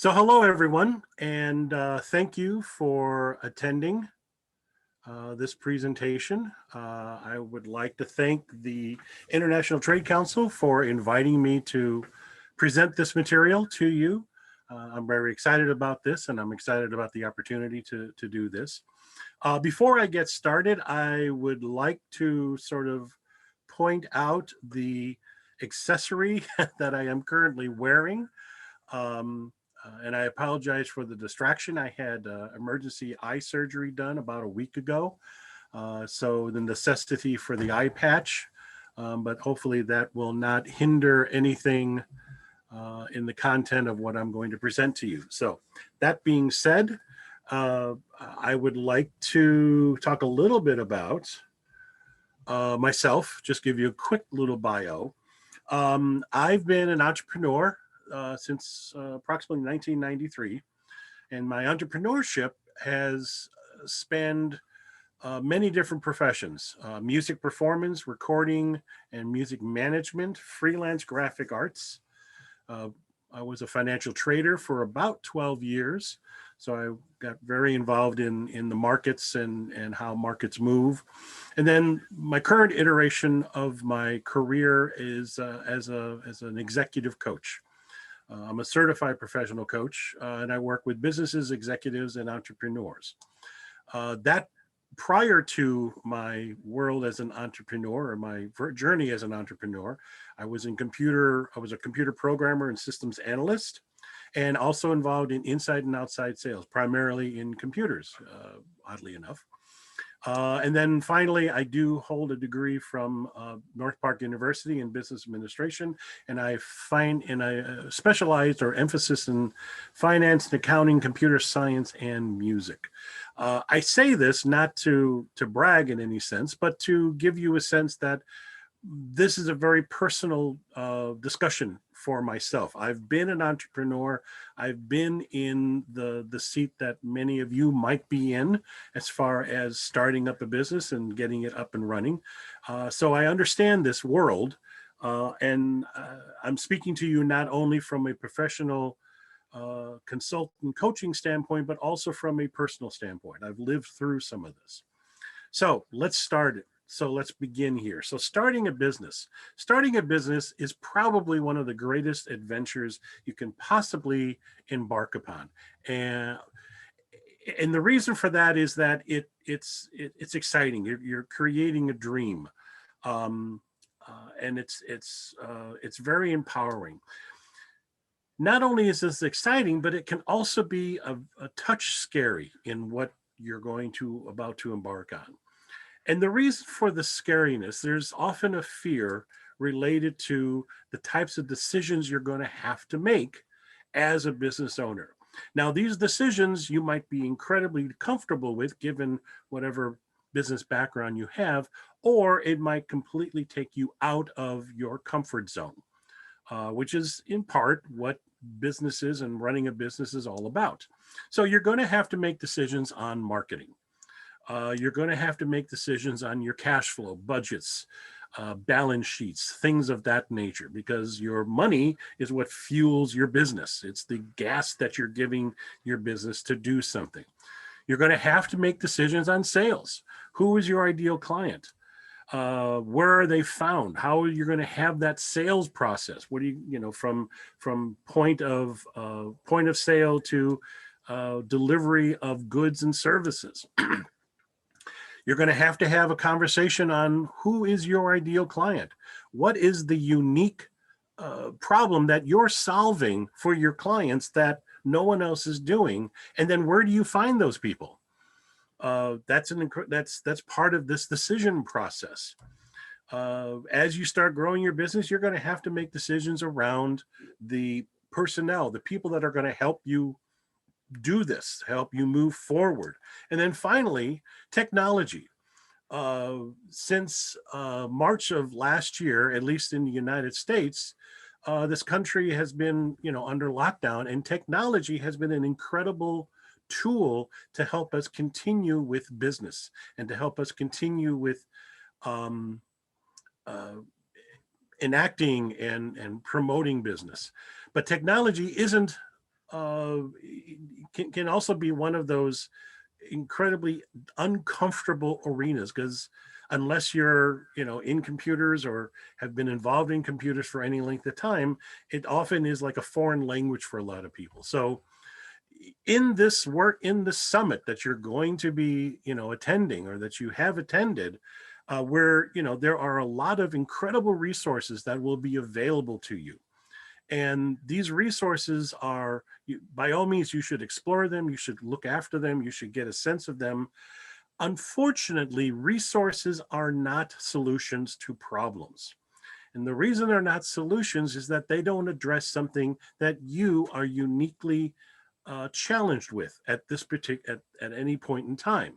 So hello, everyone, and thank you for attending this presentation. I would like to thank the International Trade Council for inviting me to present this material to you. I'm very excited about this, and I'm excited about the opportunity to do this. Before I get started, I would like to sort of point out the accessory that I am currently wearing. And I apologize for the distraction. I had emergency eye surgery done about a week ago. So the necessity for the eye patch, but hopefully that will not hinder anything in the content of what I'm going to present to you. So that being said, I would like to talk a little bit about myself, just give you a quick little bio. I've been an entrepreneur since approximately 1993, and my entrepreneurship has spanned many different professions: music performance, recording, and music management, freelance graphic arts. Uh, I was a financial trader for about 12 years, so I got very involved in the markets and how markets move. And then my current iteration of my career is as an executive coach. I'm a certified professional coach, and I work with businesses, executives, and entrepreneurs. That prior to my world as an entrepreneur or my journey as an entrepreneur, I was a computer programmer and systems analyst, and also involved in inside and outside sales, primarily in computers, oddly enough. And then finally, I do hold a degree from North Park University in business administration, and I specialized or emphasis in finance and accounting, computer science, and music. I say this not to brag in any sense, but to give you a sense that this is a very personal discussion for myself. I've been an entrepreneur. I've been in the seat that many of you might be in as far as starting up a business and getting it up and running. So I understand this world, and I'm speaking to you not only from a professional consultant coaching standpoint, but also from a personal standpoint. I've lived through some of this. So let's start it. So let's begin here. So starting a business is probably one of the greatest adventures you can possibly embark upon. And the reason for that is that it's exciting. You're creating a dream. And it's very empowering. Not only is this exciting, but it can also be a touch scary in what you're about to embark on. And the reason for the scariness, there's often a fear related to the types of decisions you're going to have to make as a business owner. Now, these decisions you might be incredibly comfortable with given whatever business background you have, or it might completely take you out of your comfort zone, which is in part what businesses and running a business is all about. So you're going to have to make decisions on marketing. You're going to have to make decisions on your cash flow, budgets, balance sheets, things of that nature, because your money is what fuels your business. It's the gas that you're giving your business to do something. You're going to have to make decisions on sales. Who is your ideal client? Where are they found? How are you going to have that sales process? What do you from point of sale to delivery of goods and services? You're going to have a conversation on who is your ideal client. What is the unique problem that you're solving for your clients that no one else is doing? And then where do you find those people? That's part of this decision process. As you start growing your business, you're going to have to make decisions around the personnel, the people that are going to help you do this, help you move forward. And then finally, technology. Since March of last year, at least in the United States, this country has been, under lockdown, and technology has been an incredible tool to help us continue with business and to help us continue with enacting and promoting business. But technology isn't uh, can also be one of those incredibly uncomfortable arenas, because unless you're, in computers or have been involved in computers for any length of time, it often is like a foreign language for a lot of people. So in this work, in the summit that you're going to be, attending, or that you have attended, where, there are a lot of incredible resources that will be available to you. And these resources are, by all means, you should explore them, you should look after them, you should get a sense of them. Unfortunately, resources are not solutions to problems. And the reason they're not solutions is that they don't address something that you are uniquely challenged with at this particular at any point in time.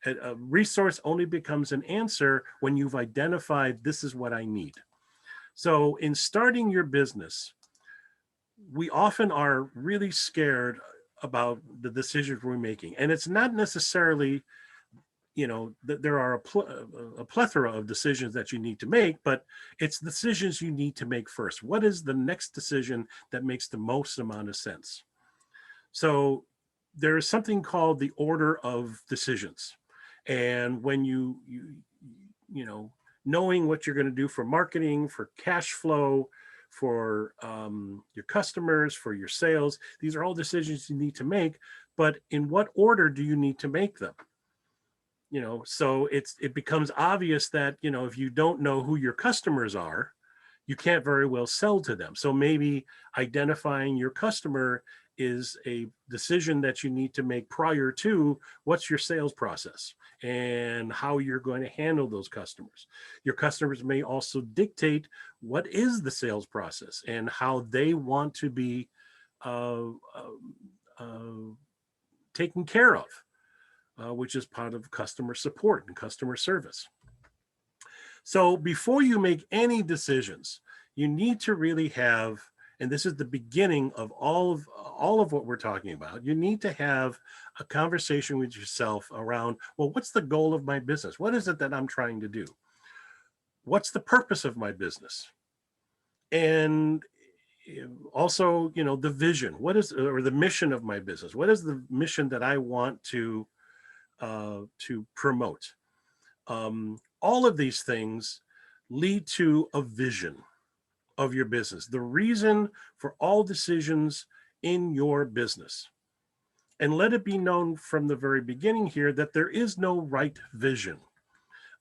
A resource only becomes an answer when you've identified, this is what I need. So in starting your business, we often are really scared about the decisions we're making. And it's not necessarily, that there are a plethora of decisions that you need to make, but it's decisions you need to make first. What is the next decision that makes the most amount of sense? So there is something called the order of decisions. And when knowing what you're going to do for marketing, for cash flow, for your customers, for your sales, these are all decisions you need to make. But in what order do you need to make them? So it becomes obvious that, if you don't know who your customers are, you can't very well sell to them. So maybe identifying your customer is a decision that you need to make prior to what's your sales process and how you're going to handle those customers. Your customers may also dictate what is the sales process and how they want to be uh, taken care of, which is part of customer support and customer service. So before you make any decisions, you need to really have, and this is the beginning of all of what we're talking about, you need to have a conversation with yourself around, well, what's the goal of my business? What is it that I'm trying to do? What's the purpose of my business? And also, the vision, what is, or the mission of my business? What is the mission that I want to promote? All of these things lead to a vision of your business, the reason for all decisions in your business. And let it be known from the very beginning here that there is no right vision.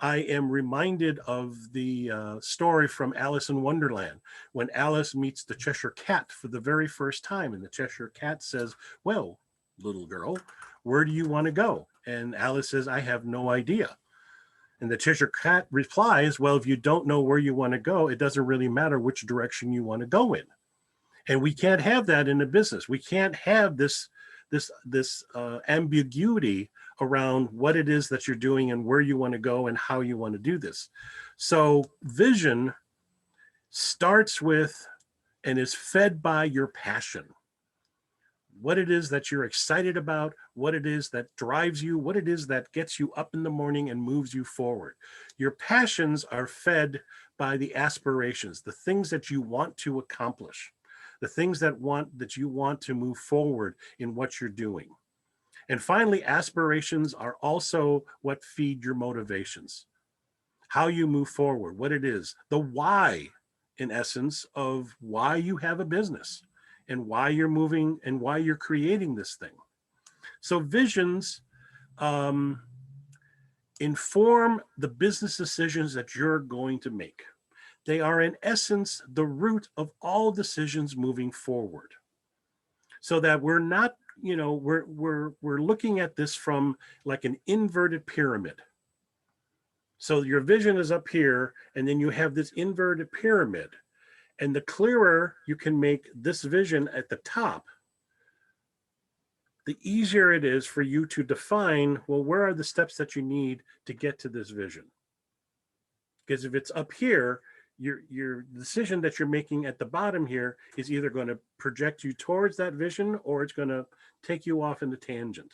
I am reminded of the story from Alice in Wonderland, when Alice meets the Cheshire Cat for the very first time. And the Cheshire Cat says, well, little girl, where do you want to go? And Alice says, I have no idea. And the Cheshire Cat replies, well, if you don't know where you want to go, it doesn't really matter which direction you want to go in. And we can't have that in a business. We can't have this ambiguity around what it is that you're doing and where you want to go and how you want to do this. So vision starts with and is fed by your passion. What it is that you're excited about, what it is that drives you, what it is that gets you up in the morning and moves you forward. Your passions are fed by the aspirations, the things that you want to accomplish, the things that you want to move forward in what you're doing. And finally, aspirations are also what feed your motivations, how you move forward, what it is, the why, in essence, of why you have a business and why you're moving and why you're creating this thing. So visions inform the business decisions that you're going to make. They are, in essence, the root of all decisions moving forward. So that we're not, we're looking at this from like an inverted pyramid. So your vision is up here, and then you have this inverted pyramid. And the clearer you can make this vision at the top, the easier it is for you to define, well, where are the steps that you need to get to this vision? Because if it's up here, your decision that you're making at the bottom here is either going to project you towards that vision or it's going to take you off in the tangent.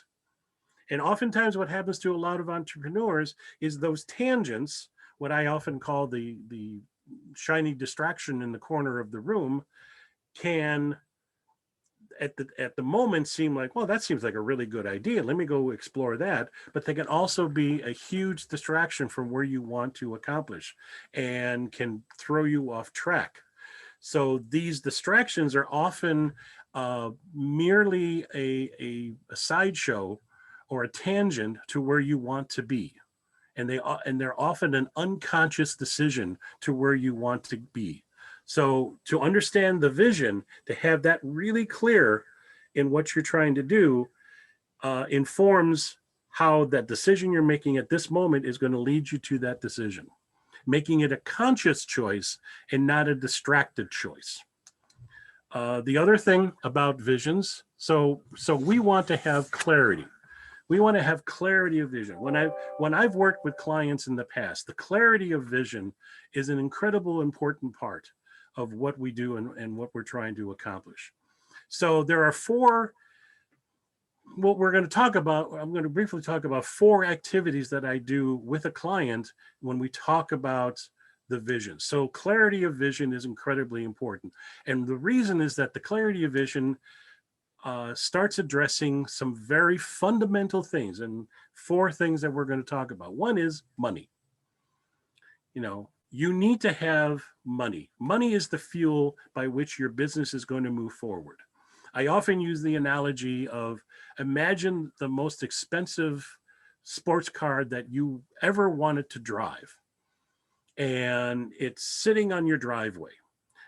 And oftentimes what happens to a lot of entrepreneurs is those tangents, what I often call the shiny distraction in the corner of the room, can at the moment seem like, well, that seems like a really good idea. Let me go explore that. But they can also be a huge distraction from where you want to accomplish and can throw you off track. So these distractions are often merely a sideshow or a tangent to where you want to be. And they're often an unconscious decision to where you want to be. So to understand the vision, to have that really clear in what you're trying to do, informs how that decision you're making at this moment is going to lead you to that decision, making it a conscious choice and not a distracted choice. The other thing about visions, so we want to have clarity. We want to have clarity of vision. When I've worked with clients in the past, the clarity of vision is an incredible important part of what we do and what we're trying to accomplish. So there are four, what we're going to talk about, I'm going to briefly talk about four activities that I do with a client when we talk about the vision. So clarity of vision is incredibly important. And the reason is that the clarity of vision starts addressing some very fundamental things, and four things that we're going to talk about. One is money. You need to have money. Money is the fuel by which your business is going to move forward. I often use the analogy of, imagine the most expensive sports car that you ever wanted to drive, and it's sitting on your driveway.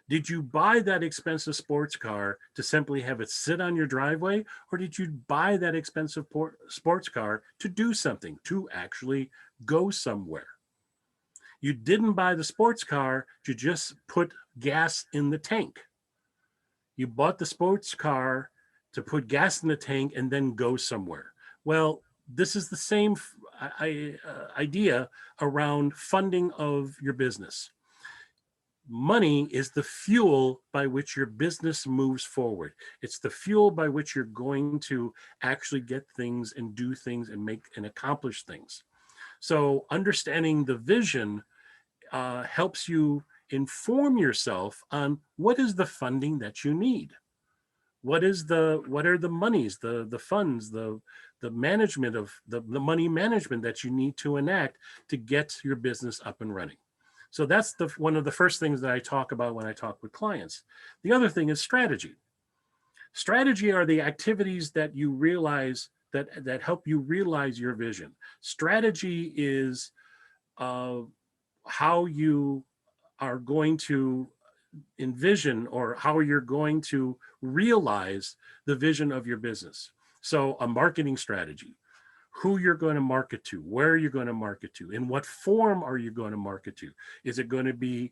Did you buy that expensive sports car to simply have it sit on your driveway, or did you buy that expensive sports car to do something, to actually go somewhere? You didn't buy the sports car to just put gas in the tank. You bought the sports car to put gas in the tank and then go somewhere. Well, this is the same idea around funding of your business. Money is the fuel by which your business moves forward. It's the fuel by which you're going to actually get things and do things and make and accomplish things. So understanding the vision helps you inform yourself on what is the funding that you need. What are the monies, the funds, the management of the money management that you need to enact to get your business up and running. So that's one of the first things that I talk about when I talk with clients. The other thing is strategy. Strategy are the activities that you realize that help you realize your vision. Strategy is how you are going to envision or how you're going to realize the vision of your business. So a marketing strategy, who you're going to market to, where you're going to market to, in what form are you going to market to? Is it going to be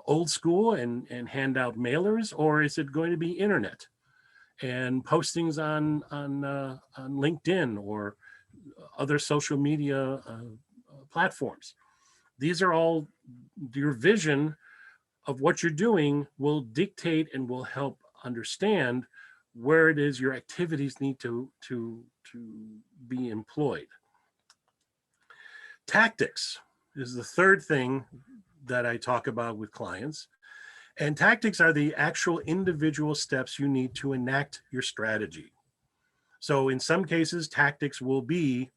old school and hand out mailers, or is it going to be internet and postings on LinkedIn or other social media platforms? These are all your vision of what you're doing will dictate and will help understand where it is your activities need to be employed. Tactics is the third thing that I talk about with clients. And tactics are the actual individual steps you need to enact your strategy. So in some cases, tactics will be,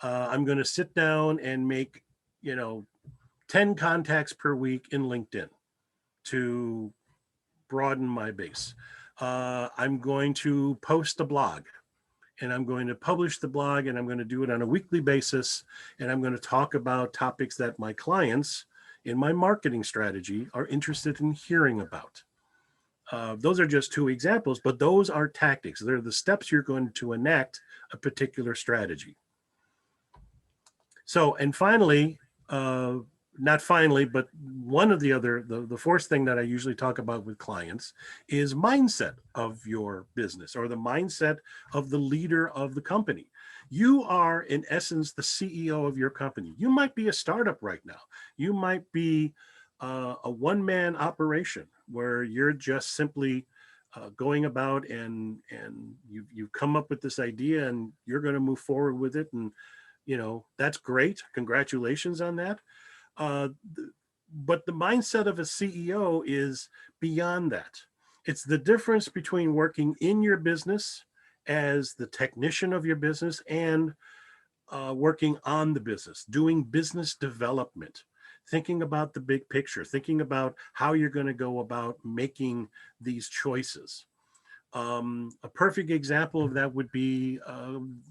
I'm going to sit down and make, 10 contacts per week in LinkedIn to broaden my base. I'm going to post a blog, and I'm going to publish the blog, and I'm going to do it on a weekly basis. And I'm going to talk about topics that my clients in my marketing strategy are interested in hearing about. Those are just two examples, but those are tactics. They're the steps you're going to enact a particular strategy. So, and finally, not finally, but one of the fourth thing that I usually talk about with clients is mindset of your business, or the mindset of the leader of the company. You are, in essence, the CEO of your company. You might be a startup right now. You might be a one-man operation where you're just simply going about and you've come up with this idea and you're going to move forward with it. And, that's great. Congratulations on that. But the mindset of a CEO is beyond that. It's the difference between working in your business as the technician of your business and working on the business, doing business development, thinking about the big picture, thinking about how you're going to go about making these choices. A perfect example of that would be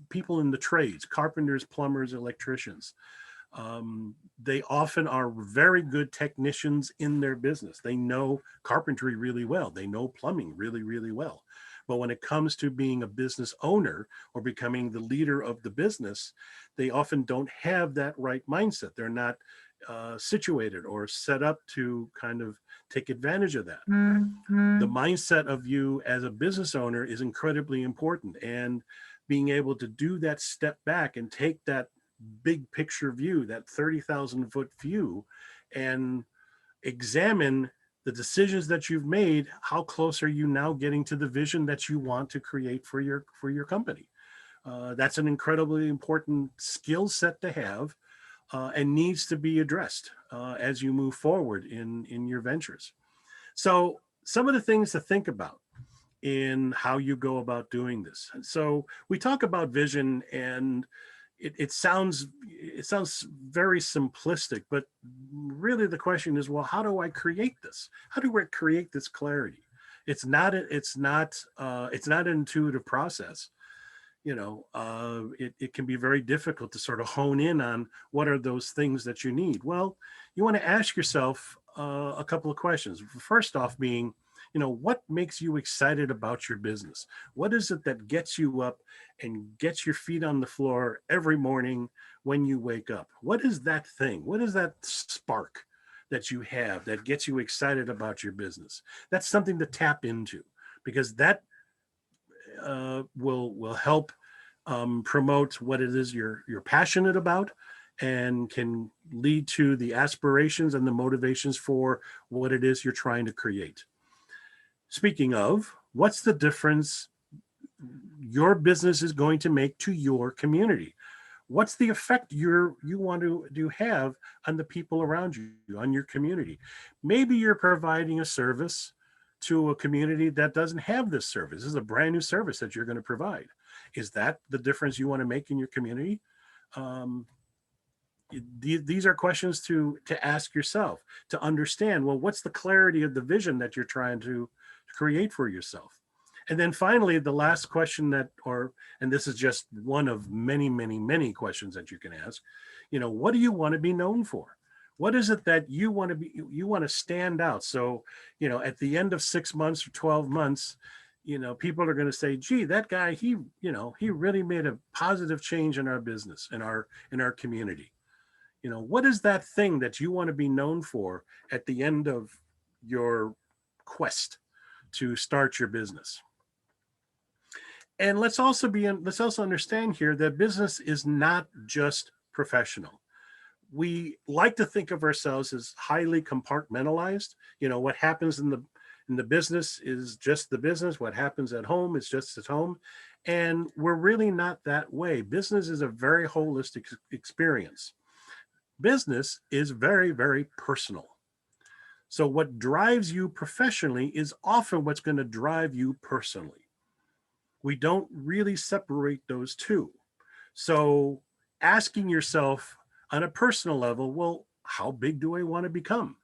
people in the trades, carpenters, plumbers, electricians. They often are very good technicians in their business. They know carpentry really well. They know plumbing really, really well. But when it comes to being a business owner or becoming the leader of the business, they often don't have that right mindset. They're not situated or set up to kind of take advantage of that. The mindset of you as a business owner is incredibly important. And being able to do that step back and take that big picture view, that 30,000 foot view, and examine the decisions that you've made. How close are you now getting to the vision that you want to create for your company? That's an incredibly important skill set to have, and needs to be addressed as you move forward in your ventures. So some of the things to think about in how you go about doing this. So we talk about vision, and it sounds very simplistic, but really the question is, well, how do I create this? How do I create this clarity? It's not an intuitive process. It can be very difficult to sort of hone in on what are those things that you need. Well, you want to ask yourself a couple of questions. First off, being, what makes you excited about your business? What is it that gets you up and gets your feet on the floor every morning when you wake up? What is that thing? What is that spark that you have that gets you excited about your business? That's something to tap into, because that will help promote what it is you're passionate about, and can lead to the aspirations and the motivations for what it is you're trying to create. Speaking of, what's the difference your business is going to make to your community? What's the effect you want to have on the people around you, on your community? Maybe you're providing a service to a community that doesn't have this service. This is a brand new service that you're going to provide. Is that the difference you want to make in your community? Um, these are questions to ask yourself, to understand, well, what's the clarity of the vision that you're trying to create for yourself? And then finally, the last question and this is just one of many, many, many questions that you can ask, what do you want to be known for? What is it that you want to stand out? So, at the end of 6 months or 12 months, people are going to say, gee, that guy, he really made a positive change in our business, in our community. What is that thing that you want to be known for at the end of your quest to start your business? And let's also understand here that business is not just professional. We like to think of ourselves as highly compartmentalized. What happens in the business is just the business. What happens at home is just at home. And we're really not that way. Business is a very holistic experience. Business is very, very personal. So what drives you professionally is often what's going to drive you personally. We don't really separate those two. So asking yourself on a personal level, well, how big do I want to become?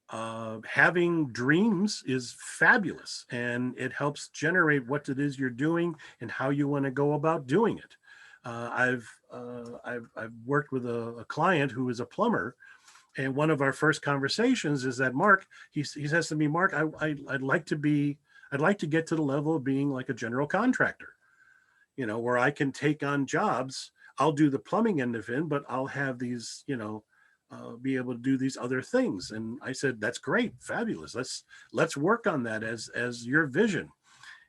Having dreams is fabulous, and it helps generate what it is you're doing and how you want to go about doing it. I've worked with a client who is a plumber, and one of our first conversations is that Mark, he says to me, Mark, I'd like to get to the level of being like a general contractor, where I can take on jobs. I'll do the plumbing end of it, but I'll have these, be able to do these other things. And I said, that's great, fabulous. Let's work on that as your vision.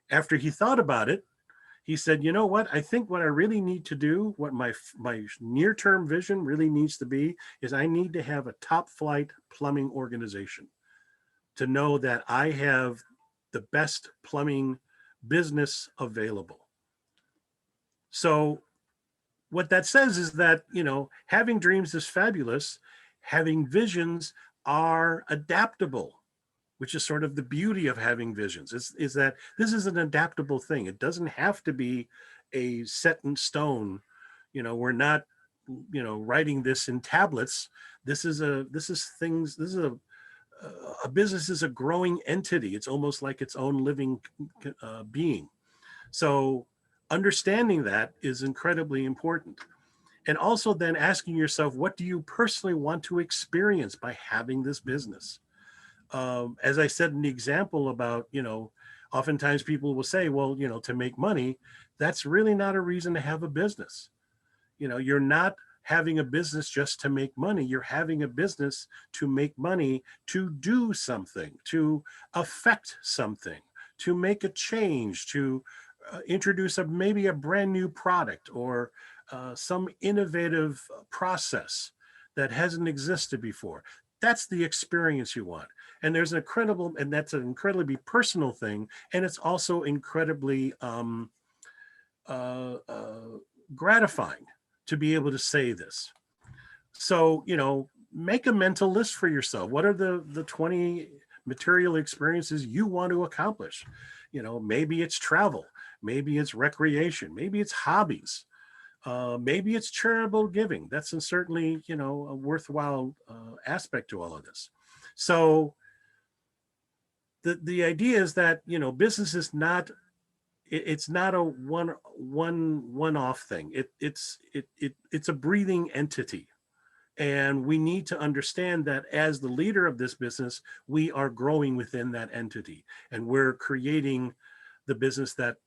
After he thought about it, he said, you know what? I think what I really need to do, what my near-term vision really needs to be, is I need to have a top-flight plumbing organization to know that I have the best plumbing business available. So what that says is that, having dreams is fabulous. Having visions are adaptable. which is sort of the beauty of having visions, is that this is an adaptable thing. It doesn't have to be a set in stone. We're not, writing this in tablets. A business is a growing entity. It's almost like its own living being. So understanding that is incredibly important. And also then asking yourself, what do you personally want to experience by having this business? As I said in the example about, oftentimes people will say, well, to make money, that's really not a reason to have a business. You're not having a business just to make money. You're having a business to make money, to do something, to affect something, to make a change, to introduce maybe a brand new product, or some innovative process that hasn't existed before. That's the experience you want. And that's an incredibly personal thing. And it's also incredibly uh, uh, gratifying to be able to say this. So, make a mental list for yourself. What are the 20 material experiences you want to accomplish? Maybe it's travel, maybe it's recreation, maybe it's hobbies, maybe it's charitable giving. That's certainly, a worthwhile aspect to all of this. So the idea is that, business is not, it's not a one-off thing. It's a breathing entity. And we need to understand that as the leader of this business, we are growing within that entity, and we're creating the business that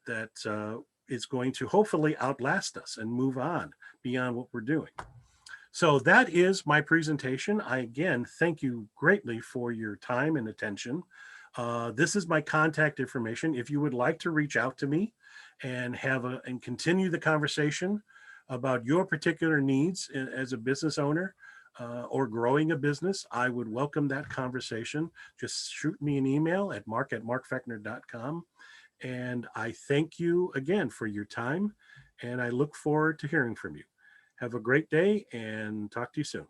is going to hopefully outlast us and move on beyond what we're doing. So that is my presentation. I again thank you greatly for your time and attention. This is my contact information. If you would like to reach out to me and and continue the conversation about your particular needs as a business owner, or growing a business, I would welcome that conversation. Just shoot me an email at mark@markfechner.com. And I thank you again for your time, and I look forward to hearing from you. Have a great day, and talk to you soon.